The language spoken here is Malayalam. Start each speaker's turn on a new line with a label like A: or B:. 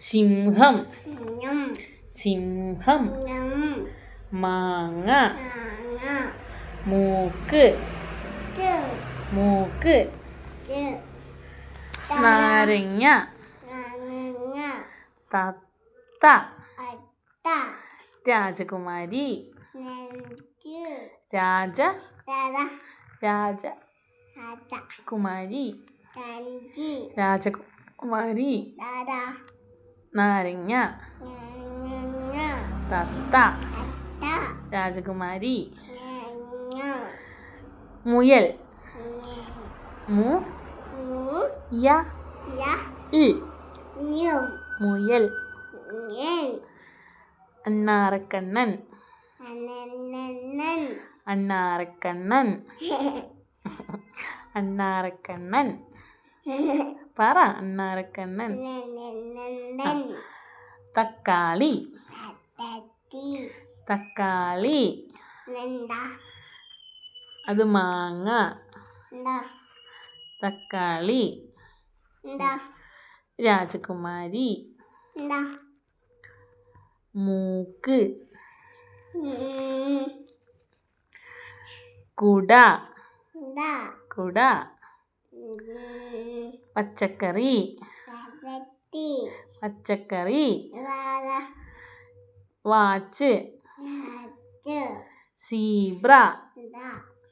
A: സിംഹം സിംഹം മാങ്ങ മൂക്ക് മൂക്ക് നാരങ്ങ തത്ത രാജകുമാരി രാജ രാജ കുമാരി രാജകുമാരി നാരങ്ങ തത്ത രാജകുമാരി മുയൽ മുയൽ അണ്ണാറക്കണ്ണൻ അണ്ണാറക്കണ്ണൻ അണ്ണാറക്കണ്ണൻ പറ അണ്ണാറക്കണ്ണൻ തക്കാളി തക്കാളി അത് മാങ്ങ തക്കാളി രാജകുമാരി മൂക്ക് കുട കുട പച്ചക്കറി പച്ചക്കറി വാച്ച് സീബ്ര